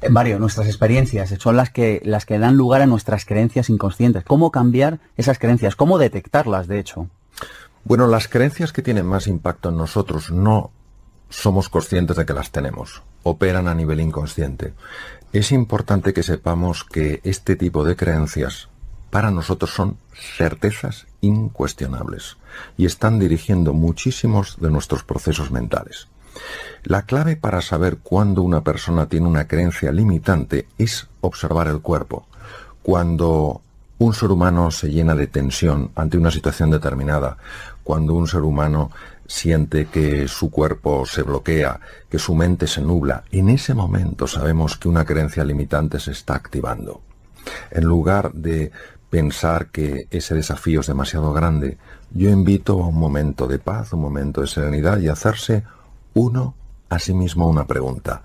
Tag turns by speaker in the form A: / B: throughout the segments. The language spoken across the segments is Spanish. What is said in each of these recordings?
A: Mario, nuestras experiencias son las que dan lugar a nuestras creencias inconscientes. ¿Cómo cambiar esas creencias? ¿Cómo detectarlas, de hecho?
B: Bueno, las creencias que tienen más impacto en nosotros no somos conscientes de que las tenemos. Operan a nivel inconsciente. Es importante que sepamos que este tipo de creencias para nosotros son certezas incuestionables y están dirigiendo muchísimos de nuestros procesos mentales. La clave para saber cuándo una persona tiene una creencia limitante es observar el cuerpo. Cuando un ser humano se llena de tensión ante una situación determinada, cuando un ser humano siente que su cuerpo se bloquea, que su mente se nubla, en ese momento sabemos que una creencia limitante se está activando. En lugar de pensar que ese desafío es demasiado grande, yo invito a un momento de paz, un momento de serenidad y hacerse uno a sí mismo una pregunta.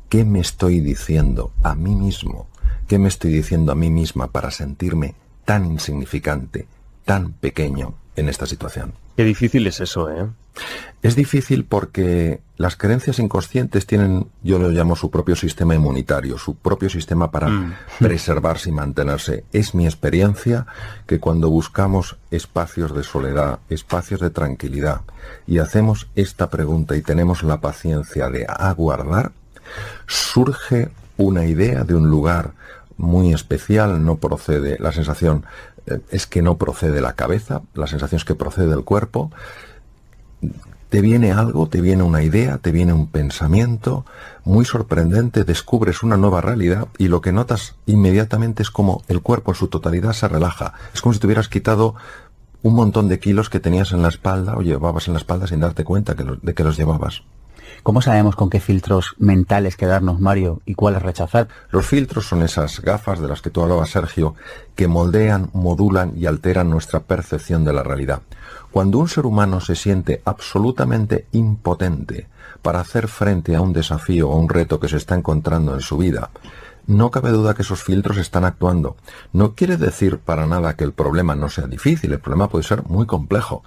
B: ¿Qué me estoy diciendo a mí mismo? ¿Qué me estoy diciendo a mí misma para sentirme tan insignificante, tan pequeño en esta situación?
C: Qué difícil es eso, ¿eh?
B: Es difícil porque las creencias inconscientes tienen, yo lo llamo su propio sistema inmunitario, su propio sistema para preservarse y mantenerse. Es mi experiencia que cuando buscamos espacios de soledad, espacios de tranquilidad, y hacemos esta pregunta y tenemos la paciencia de aguardar, surge una idea de un lugar muy especial. No procede, la sensación es que no procede de la cabeza, la sensación es que procede del cuerpo. Te viene algo, te viene una idea, te viene un pensamiento muy sorprendente, descubres una nueva realidad y lo que notas inmediatamente es como el cuerpo en su totalidad se relaja. Es como si te hubieras quitado un montón de kilos que tenías en la espalda o llevabas en la espalda sin darte cuenta de que los llevabas.
A: ¿Cómo sabemos con qué filtros mentales quedarnos, Mario, y cuáles rechazar?
B: Los filtros son esas gafas de las que tú hablabas, Sergio, que moldean, modulan y alteran nuestra percepción de la realidad. Cuando un ser humano se siente absolutamente impotente para hacer frente a un desafío o un reto que se está encontrando en su vida, no cabe duda que esos filtros están actuando. No quiere decir para nada que el problema no sea difícil, el problema puede ser muy complejo.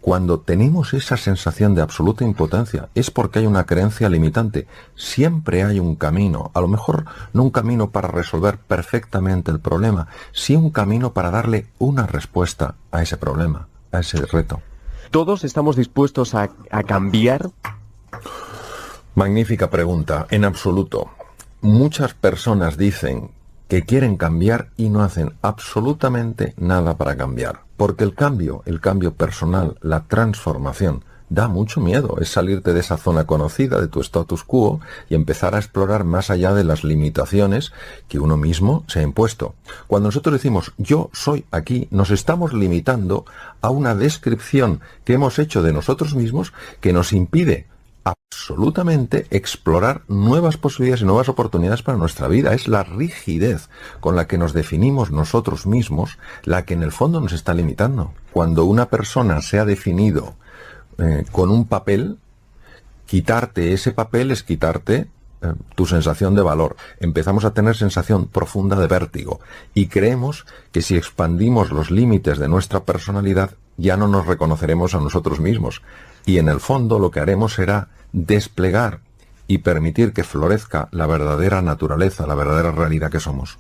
B: Cuando tenemos esa sensación de absoluta impotencia es porque hay una creencia limitante. Siempre hay un camino, a lo mejor no un camino para resolver perfectamente el problema, sí un camino para darle una respuesta a ese problema, a ese reto.
C: ¿Todos estamos dispuestos a cambiar?
B: Magnífica pregunta. En absoluto. Muchas personas dicen que quieren cambiar y no hacen absolutamente nada para cambiar. Porque el cambio personal, la transformación, da mucho miedo. Es salirte de esa zona conocida, de tu status quo, y empezar a explorar más allá de las limitaciones que uno mismo se ha impuesto. Cuando nosotros decimos yo soy aquí, nos estamos limitando a una descripción que hemos hecho de nosotros mismos que nos impide absolutamente explorar nuevas posibilidades y nuevas oportunidades para nuestra vida. Es la rigidez con la que nos definimos nosotros mismos la que en el fondo nos está limitando. Cuando una persona se ha definido con un papel, quitarte ese papel es quitarte tu sensación de valor. Empezamos a tener sensación profunda de vértigo y creemos que si expandimos los límites de nuestra personalidad ya no nos reconoceremos a nosotros mismos. Y en el fondo lo que haremos será desplegar y permitir que florezca la verdadera naturaleza, la verdadera realidad que somos.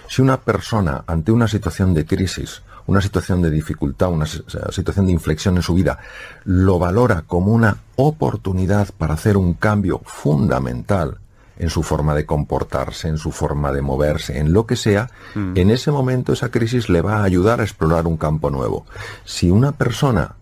B: Si una persona ante una situación de crisis, una situación de dificultad, una situación de inflexión en su vida, lo valora como una oportunidad para hacer un cambio fundamental en su forma de comportarse, en su forma de moverse, en lo que sea, en ese momento esa crisis le va a ayudar a explorar un campo nuevo. Si una persona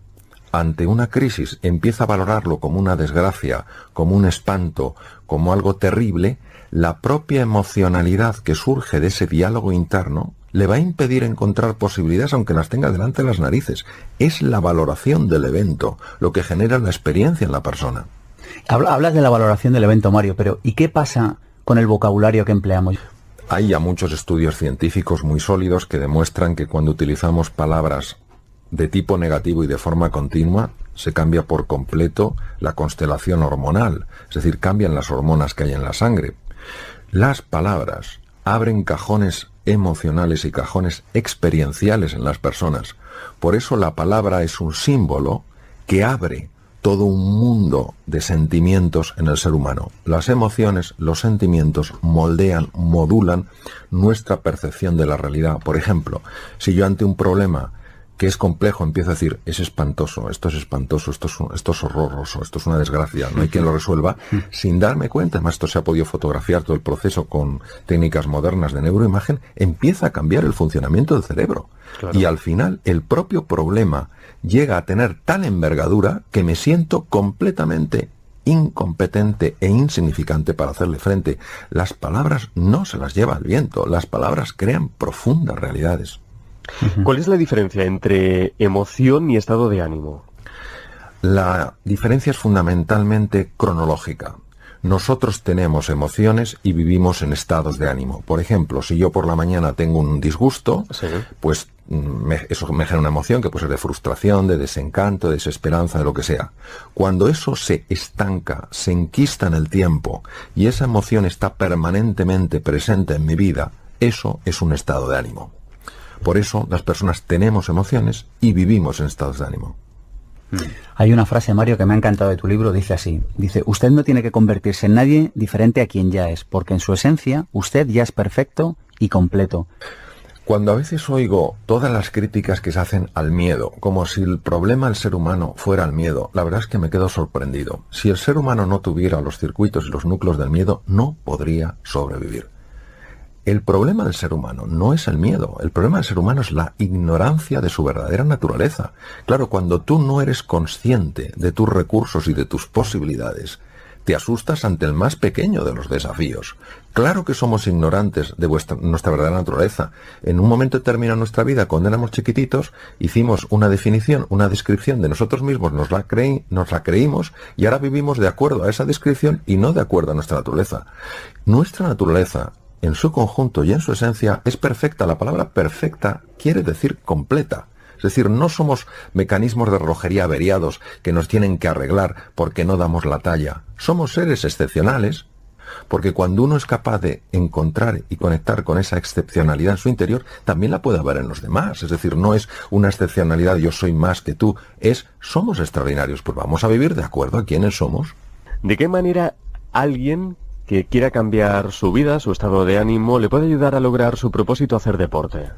B: ante una crisis empieza a valorarlo como una desgracia, como un espanto, como algo terrible, la propia emocionalidad que surge de ese diálogo interno le va a impedir encontrar posibilidades aunque las tenga delante de las narices. Es la valoración del evento lo que genera la experiencia en la persona.
A: Hablas de la valoración del evento, Mario, pero ¿y qué pasa con el vocabulario que empleamos?
B: Hay ya muchos estudios científicos muy sólidos que demuestran que cuando utilizamos palabras de tipo negativo y de forma continua, se cambia por completo la constelación hormonal, es decir, cambian las hormonas que hay en la sangre. Las palabras abren cajones emocionales y cajones experienciales en las personas. Por eso la palabra es un símbolo que abre todo un mundo de sentimientos en el ser humano. Las emociones, los sentimientos moldean, modulan nuestra percepción de la realidad. Por ejemplo, si yo ante un problema que es complejo empiezo a decir, es espantoso, esto es horroroso, esto es una desgracia, no hay quien lo resuelva, sin darme cuenta, además esto se ha podido fotografiar todo el proceso con técnicas modernas de neuroimagen, empieza a cambiar el funcionamiento del cerebro. Claro. Y al final el propio problema llega a tener tal envergadura que me siento completamente incompetente e insignificante para hacerle frente. Las palabras no se las lleva el viento, las palabras crean profundas realidades.
C: ¿Cuál es la diferencia entre emoción y estado de ánimo?
B: La diferencia es fundamentalmente cronológica. Nosotros tenemos emociones y vivimos en estados de ánimo. Por ejemplo, si yo por la mañana tengo un disgusto, sí, pues eso me genera una emoción que puede ser de frustración, de desencanto, de desesperanza, de lo que sea. Cuando eso se estanca, se enquista en el tiempo y esa emoción está permanentemente presente en mi vida, eso es un estado de ánimo. Por eso las personas tenemos emociones y vivimos en estados de ánimo.
A: Hay una frase, Mario, que me ha encantado de tu libro, dice así, dice, usted no tiene que convertirse en nadie diferente a quien ya es, porque en su esencia usted ya es perfecto y completo.
B: Cuando a veces oigo todas las críticas que se hacen al miedo, como si el problema del ser humano fuera el miedo, la verdad es que me quedo sorprendido. Si el ser humano no tuviera los circuitos y los núcleos del miedo, no podría sobrevivir. El problema del ser humano no es el miedo, el problema del ser humano es la ignorancia de su verdadera naturaleza. Claro, cuando tú no eres consciente de tus recursos y de tus posibilidades, te asustas ante el más pequeño de los desafíos. Claro que somos ignorantes de nuestra verdadera naturaleza. En un momento determinado de nuestra vida, cuando éramos chiquititos, hicimos una definición, una descripción de nosotros mismos, nos la creímos y ahora vivimos de acuerdo a esa descripción y no de acuerdo a nuestra naturaleza. Nuestra naturaleza, en su conjunto y en su esencia, es perfecta. La palabra perfecta quiere decir completa. Es decir, no somos mecanismos de relojería averiados que nos tienen que arreglar porque no damos la talla. Somos seres excepcionales porque cuando uno es capaz de encontrar y conectar con esa excepcionalidad en su interior, también la puede ver en los demás. Es decir, no es una excepcionalidad, yo soy más que tú, somos extraordinarios. Pues vamos a vivir de acuerdo a quiénes somos.
C: ¿De qué manera alguien que quiera cambiar su vida, su estado de ánimo, le puede ayudar a lograr su propósito hacer deporte?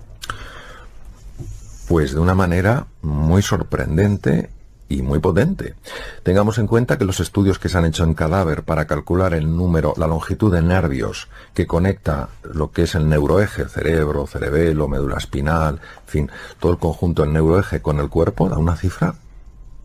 B: Pues de una manera muy sorprendente y muy potente. Tengamos en cuenta que los estudios que se han hecho en cadáver para calcular la longitud de nervios que conecta lo que es el neuroeje, cerebro, cerebelo, médula espinal, en fin, todo el conjunto del neuroeje con el cuerpo, da una cifra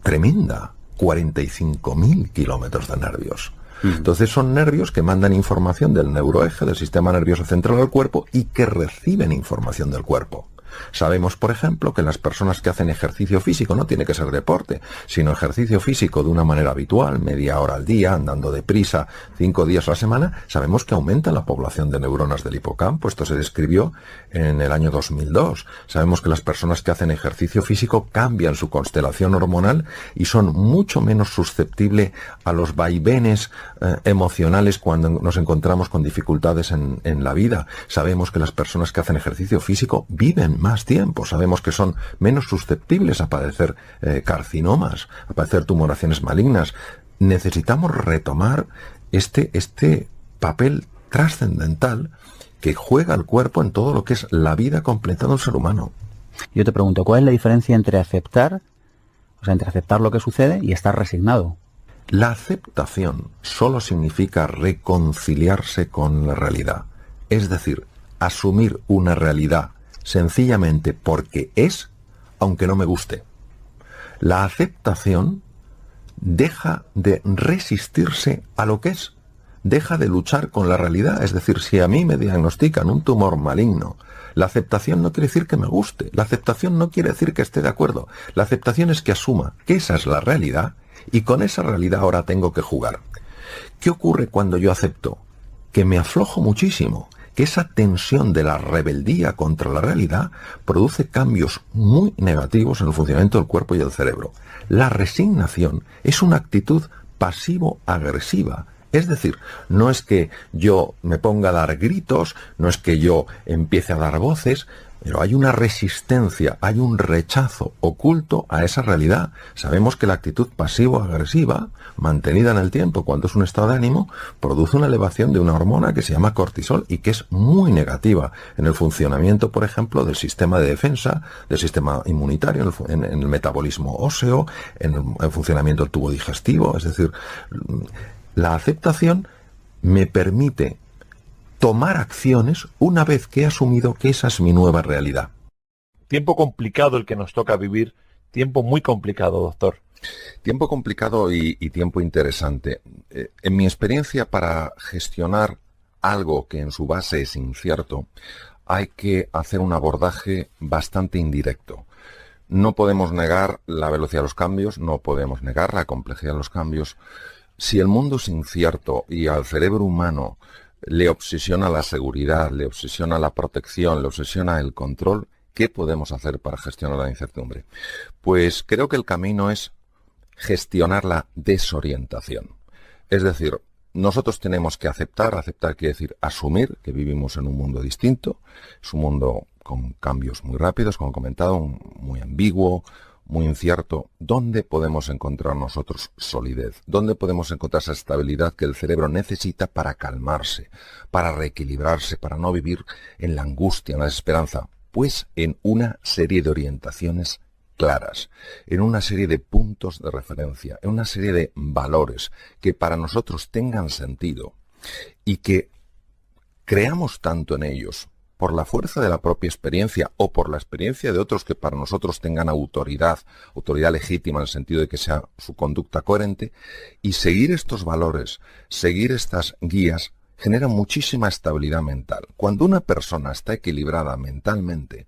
B: tremenda, 45.000 kilómetros de nervios. Entonces son nervios que mandan información del neuroeje, del sistema nervioso central al cuerpo y que reciben información del cuerpo. Sabemos, por ejemplo, que las personas que hacen ejercicio físico, no tiene que ser deporte, sino ejercicio físico de una manera habitual, media hora al día, andando deprisa, 5 días a la semana, sabemos que aumenta la población de neuronas del hipocampo. Esto se describió en el año 2002. Sabemos que las personas que hacen ejercicio físico cambian su constelación hormonal y son mucho menos susceptibles a los vaivenes emocionales cuando nos encontramos con dificultades en la vida. Sabemos que las personas que hacen ejercicio físico viven más tiempo, sabemos que son menos susceptibles a padecer carcinomas, a padecer tumoraciones malignas. Necesitamos retomar este papel trascendental que juega el cuerpo en todo lo que es la vida completa de un ser humano.
A: Yo te pregunto, ¿cuál es la diferencia entre aceptar lo que sucede y estar resignado?
B: La aceptación solo significa reconciliarse con la realidad, es decir, asumir una realidad sencillamente porque es, aunque no me guste. La aceptación deja de resistirse a lo que es, deja de luchar con la realidad. Es decir, si a mí me diagnostican un tumor maligno, la aceptación no quiere decir que me guste, la aceptación no quiere decir que esté de acuerdo, la aceptación es que asuma que esa es la realidad y con esa realidad ahora tengo que jugar. ¿Qué ocurre cuando yo acepto? Que me aflojo muchísimo, que esa tensión de la rebeldía contra la realidad produce cambios muy negativos en el funcionamiento del cuerpo y del cerebro. La resignación es una actitud pasivo-agresiva Es decir, no es que yo me ponga a dar gritos, no es que yo empiece a dar voces, pero hay una resistencia, hay un rechazo oculto a esa realidad. Sabemos que la actitud pasivo-agresiva, mantenida en el tiempo cuando es un estado de ánimo, produce una elevación de una hormona que se llama cortisol y que es muy negativa en el funcionamiento, por ejemplo, del sistema de defensa, del sistema inmunitario, en el metabolismo óseo, en el funcionamiento del tubo digestivo. Es decir, la aceptación me permite tomar acciones una vez que he asumido que esa es mi nueva realidad.
D: Tiempo complicado el que nos toca vivir, tiempo muy complicado, doctor.
B: Tiempo complicado y tiempo interesante. En mi experiencia, para gestionar algo que en su base es incierto, hay que hacer un abordaje bastante indirecto. No podemos negar la velocidad de los cambios, no podemos negar la complejidad de los cambios. Si el mundo es incierto y al cerebro humano le obsesiona la seguridad, le obsesiona la protección, le obsesiona el control, ¿qué podemos hacer para gestionar la incertidumbre? Pues creo que el camino es gestionar la desorientación. Es decir, nosotros tenemos que aceptar quiere decir asumir que vivimos en un mundo distinto, es un mundo con cambios muy rápidos, como he comentado, muy ambiguo, muy incierto. ¿Dónde podemos encontrar nosotros solidez? ¿Dónde podemos encontrar esa estabilidad que el cerebro necesita para calmarse, para reequilibrarse, para no vivir en la angustia, en la desesperanza? Pues en una serie de orientaciones claras, en una serie de puntos de referencia, en una serie de valores que para nosotros tengan sentido y que creamos tanto en ellos por la fuerza de la propia experiencia o por la experiencia de otros que para nosotros tengan autoridad legítima en el sentido de que sea su conducta coherente, y seguir estos valores, seguir estas guías, genera muchísima estabilidad mental. Cuando una persona está equilibrada mentalmente,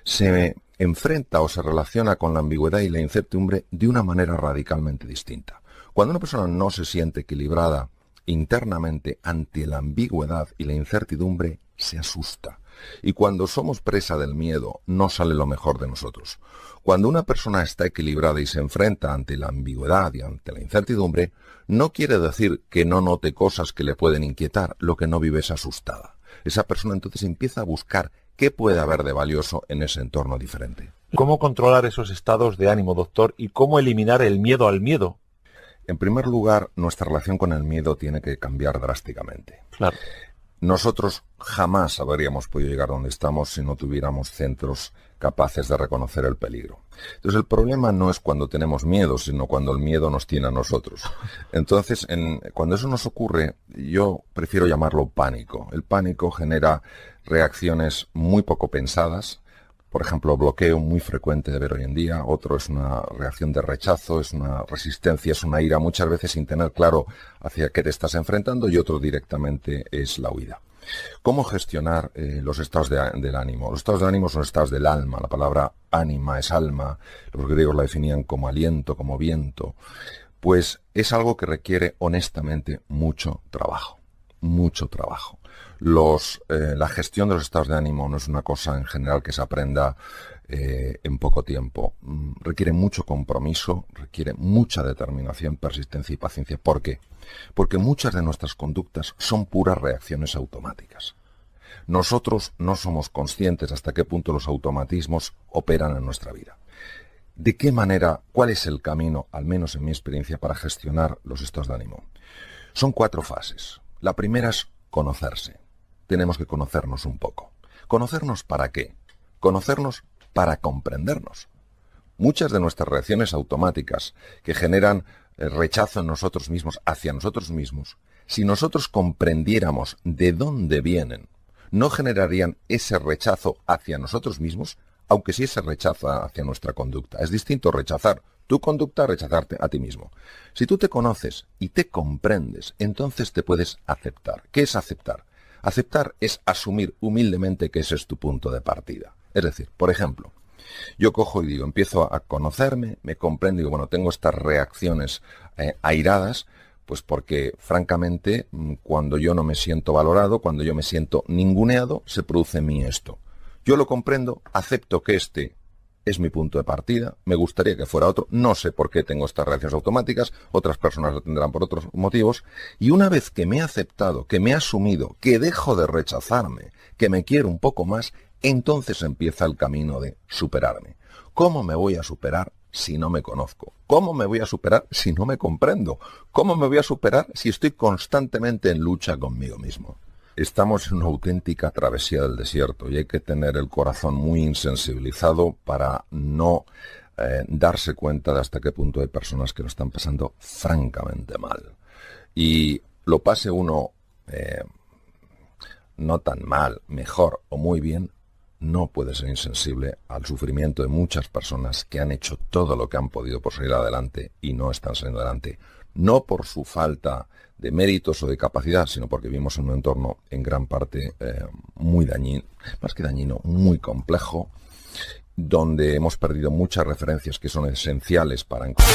B: se enfrenta o se relaciona con la ambigüedad y la incertidumbre de una manera radicalmente distinta. Cuando una persona no se siente equilibrada internamente ante la ambigüedad y la incertidumbre, se asusta. Y cuando somos presa del miedo, no sale lo mejor de nosotros. Cuando una persona está equilibrada y se enfrenta ante la ambigüedad y ante la incertidumbre, no quiere decir que no note cosas que le pueden inquietar, lo que no vive es asustada. Esa persona entonces empieza a buscar qué puede haber de valioso en ese entorno diferente.
D: ¿Cómo controlar esos estados de ánimo, doctor? ¿Y cómo eliminar el miedo al miedo?
B: En primer lugar, nuestra relación con el miedo tiene que cambiar drásticamente.
D: Claro.
B: Nosotros jamás habríamos podido llegar donde estamos si no tuviéramos centros capaces de reconocer el peligro. Entonces el problema no es cuando tenemos miedo, sino cuando el miedo nos tiene a nosotros. Entonces, cuando eso nos ocurre, yo prefiero llamarlo pánico. El pánico genera reacciones muy poco pensadas. Por ejemplo, bloqueo muy frecuente de ver hoy en día. Otro es una reacción de rechazo, es una resistencia, es una ira, muchas veces sin tener claro hacia qué te estás enfrentando, y otro directamente es la huida. ¿Cómo gestionar los estados del ánimo? Los estados de ánimo son estados del alma. La palabra ánima es alma. Los griegos la definían como aliento, como viento. Pues es algo que requiere honestamente mucho trabajo. Mucho trabajo. La gestión de los estados de ánimo no es una cosa en general que se aprenda en poco tiempo. Requiere mucho compromiso, requiere mucha determinación, persistencia y paciencia. ¿Por qué? Porque muchas de nuestras conductas son puras reacciones automáticas. Nosotros no somos conscientes hasta qué punto los automatismos operan en nuestra vida. ¿De qué manera, cuál es el camino, al menos en mi experiencia, para gestionar los estados de ánimo? Son 4 fases. La primera es conocerse. Tenemos que conocernos un poco. ¿Conocernos para qué? Conocernos para comprendernos. Muchas de nuestras reacciones automáticas que generan rechazo en nosotros mismos, hacia nosotros mismos, si nosotros comprendiéramos de dónde vienen, no generarían ese rechazo hacia nosotros mismos, aunque sí se rechaza hacia nuestra conducta. Es distinto rechazar tu conducta a rechazarte a ti mismo. Si tú te conoces y te comprendes, entonces te puedes aceptar. ¿Qué es aceptar? Aceptar es asumir humildemente que ese es tu punto de partida. Es decir, por ejemplo, yo cojo y digo, empiezo a conocerme, me comprendo y digo, bueno, tengo estas reacciones airadas, pues porque, francamente, cuando yo no me siento valorado, cuando yo me siento ninguneado, se produce en mí esto. Yo lo comprendo, acepto que este es mi punto de partida, me gustaría que fuera otro, no sé por qué tengo estas reacciones automáticas, otras personas lo tendrán por otros motivos, y una vez que me he aceptado, que me he asumido, que dejo de rechazarme, que me quiero un poco más, entonces empieza el camino de superarme. ¿Cómo me voy a superar si no me conozco? ¿Cómo me voy a superar si no me comprendo? ¿Cómo me voy a superar si estoy constantemente en lucha conmigo mismo? Estamos en una auténtica travesía del desierto y hay que tener el corazón muy insensibilizado para no darse cuenta de hasta qué punto hay personas que lo están pasando francamente mal. Y lo pase uno no tan mal, mejor o muy bien, no puede ser insensible al sufrimiento de muchas personas que han hecho todo lo que han podido por salir adelante y no están saliendo adelante. No por su falta de méritos o de capacidad, sino porque vivimos en un entorno en gran parte muy dañino, más que dañino, muy complejo, donde hemos perdido muchas referencias que son esenciales para encontrar.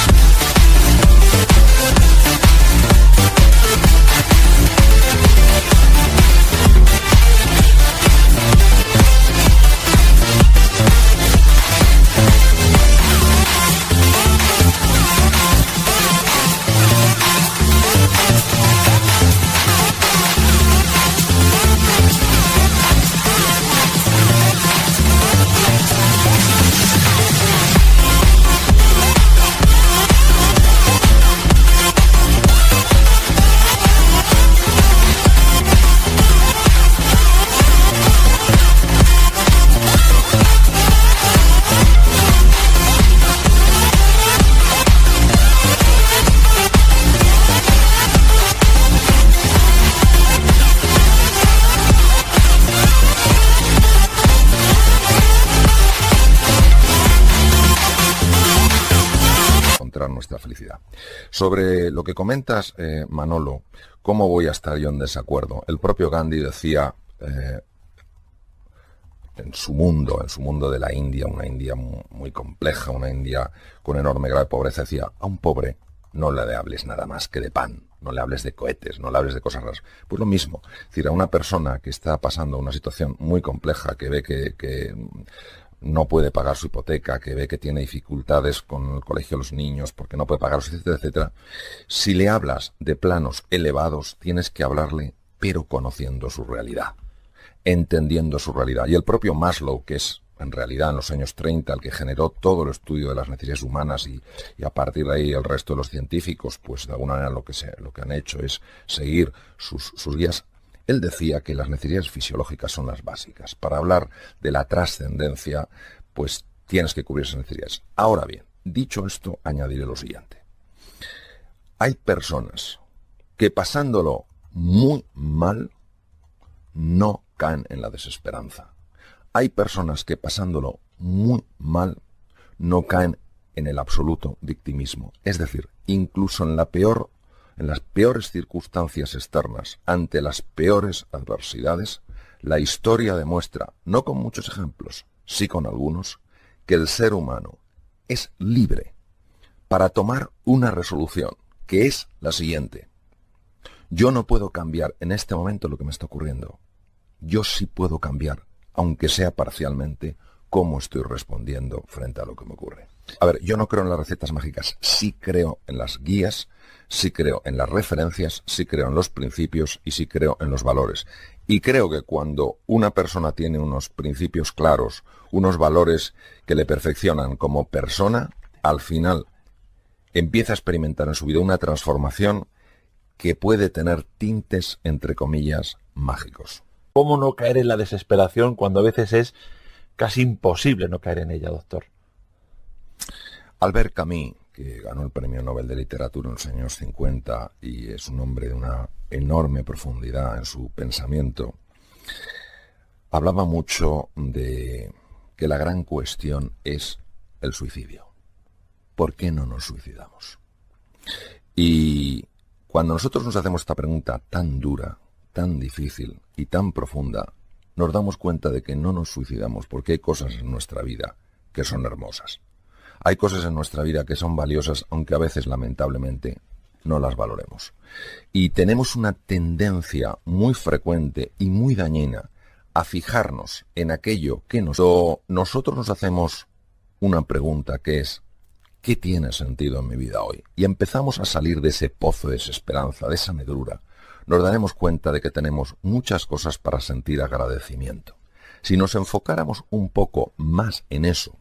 B: Nuestra felicidad. Sobre lo que comentas, Manolo, ¿cómo voy a estar yo en desacuerdo? El propio Gandhi decía en su mundo de la India, una India muy compleja, una India con enorme grado de pobreza, decía, a un pobre no le hables nada más que de pan, no le hables de cohetes, no le hables de cosas raras. Pues lo mismo, es decir, a una persona que está pasando una situación muy compleja, que ve que no puede pagar su hipoteca, que ve que tiene dificultades con el colegio de los niños porque no puede pagar, etcétera, etcétera. Si le hablas de planos elevados, tienes que hablarle, pero conociendo su realidad, entendiendo su realidad. Y el propio Maslow, que es en realidad en los años 30 el que generó todo el estudio de las necesidades humanas y a partir de ahí el resto de los científicos, pues de alguna manera lo que han hecho es seguir sus guías. Él decía que las necesidades fisiológicas son las básicas. Para hablar de la trascendencia, pues tienes que cubrir esas necesidades. Ahora bien, dicho esto, añadiré lo siguiente. Hay personas que pasándolo muy mal no caen en la desesperanza. Hay personas que pasándolo muy mal no caen en el absoluto victimismo. Es decir, incluso en las peores circunstancias externas, ante las peores adversidades, la historia demuestra, no con muchos ejemplos, sí con algunos, que el ser humano es libre para tomar una resolución, que es la siguiente. Yo no puedo cambiar en este momento lo que me está ocurriendo. Yo sí puedo cambiar, aunque sea parcialmente, cómo estoy respondiendo frente a lo que me ocurre. A ver, yo no creo en las recetas mágicas, sí creo en las guías, sí creo en las referencias, sí creo en los principios y sí creo en los valores. Y creo que cuando una persona tiene unos principios claros, unos valores que le perfeccionan como persona, al final empieza a experimentar en su vida una transformación que puede tener tintes, entre comillas, mágicos.
D: ¿Cómo no caer en la desesperación cuando a veces es casi imposible no caer en ella, doctor?
B: Albert Camus, que ganó el Premio Nobel de Literatura en los años 50 y es un hombre de una enorme profundidad en su pensamiento, hablaba mucho de que la gran cuestión es el suicidio. ¿Por qué no nos suicidamos? Y cuando nosotros nos hacemos esta pregunta tan dura, tan difícil y tan profunda, nos damos cuenta de que no nos suicidamos porque hay cosas en nuestra vida que son hermosas. Hay cosas en nuestra vida que son valiosas, aunque a veces, lamentablemente, no las valoremos. Y tenemos una tendencia muy frecuente y muy dañina a fijarnos en aquello que nosotros nos hacemos una pregunta que es: ¿qué tiene sentido en mi vida hoy? Y empezamos a salir de ese pozo de desesperanza, de esa negrura, nos daremos cuenta de que tenemos muchas cosas para sentir agradecimiento. Si nos enfocáramos un poco más en eso,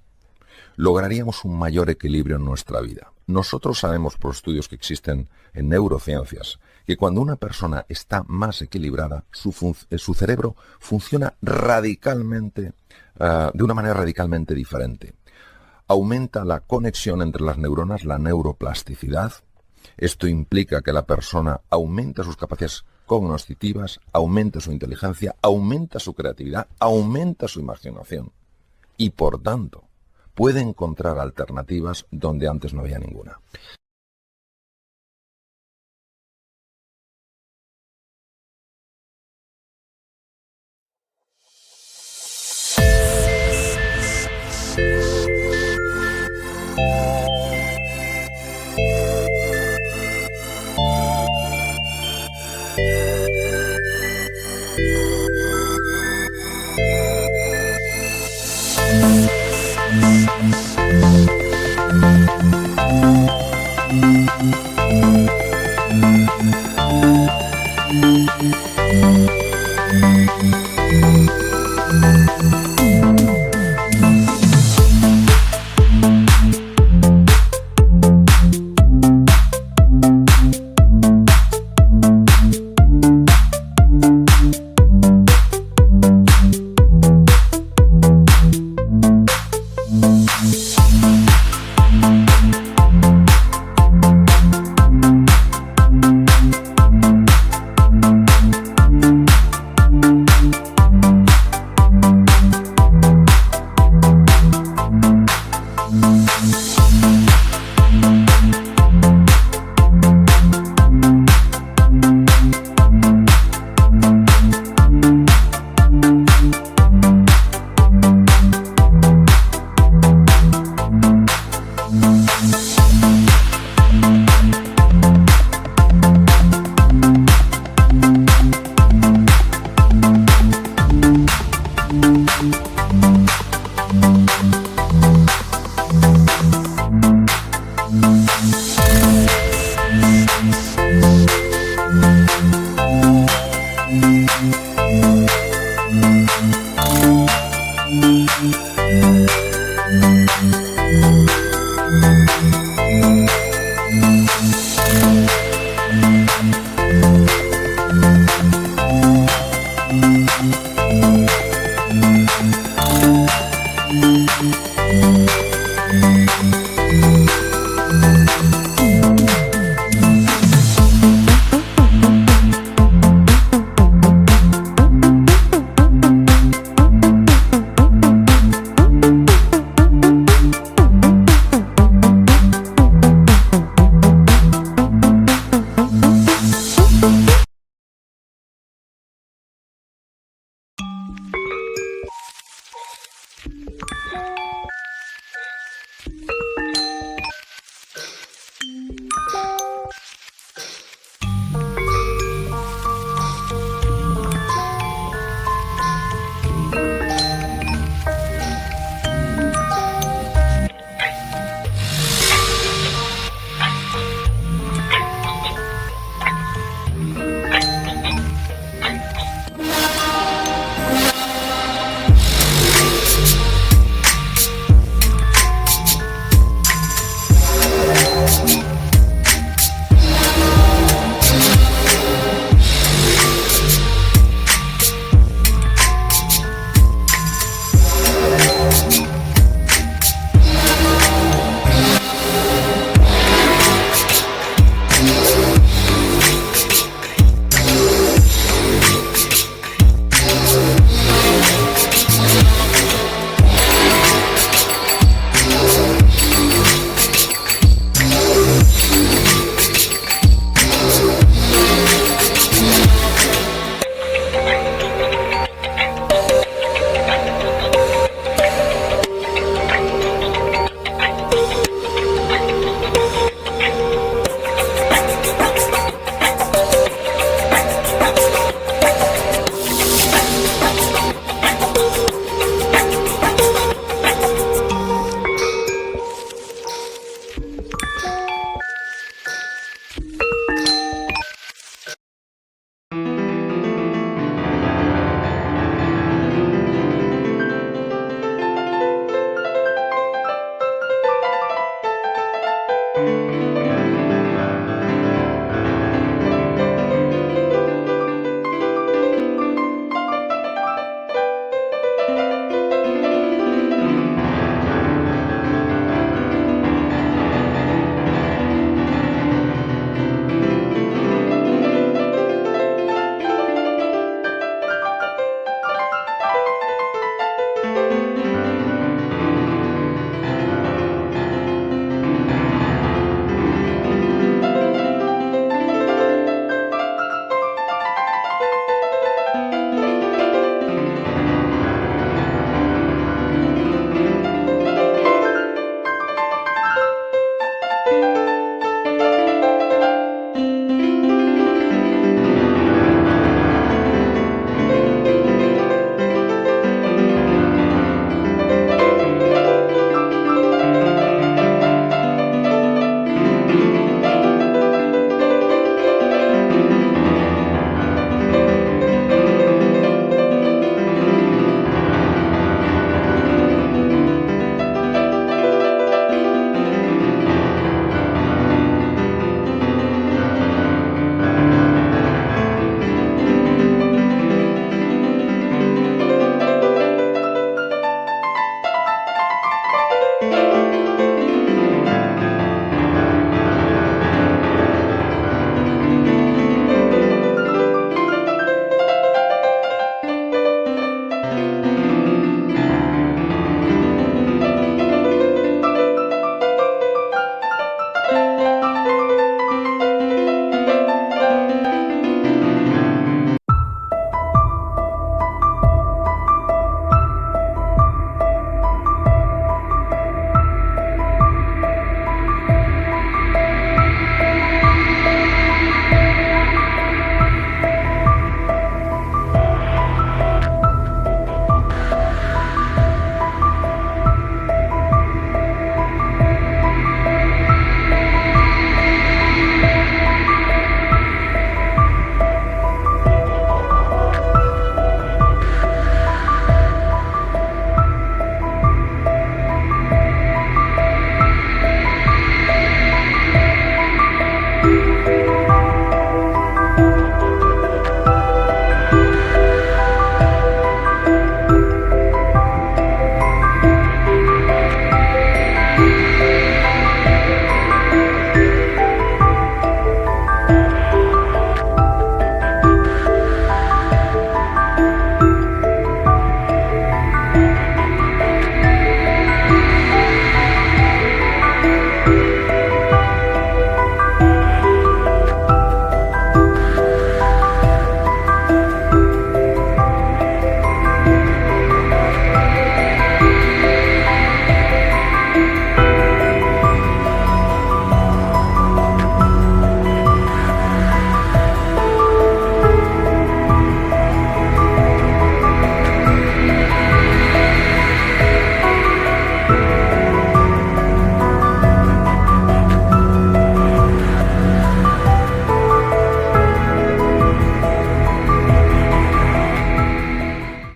B: lograríamos un mayor equilibrio en nuestra vida. Nosotros sabemos por estudios que existen en neurociencias que cuando una persona está más equilibrada, su cerebro funciona radicalmente, de una manera radicalmente diferente. Aumenta la conexión entre las neuronas, la neuroplasticidad. Esto implica que la persona aumenta sus capacidades cognitivas, aumenta su inteligencia, aumenta su creatividad, aumenta su imaginación y, por tanto, puede encontrar alternativas donde antes no había ninguna.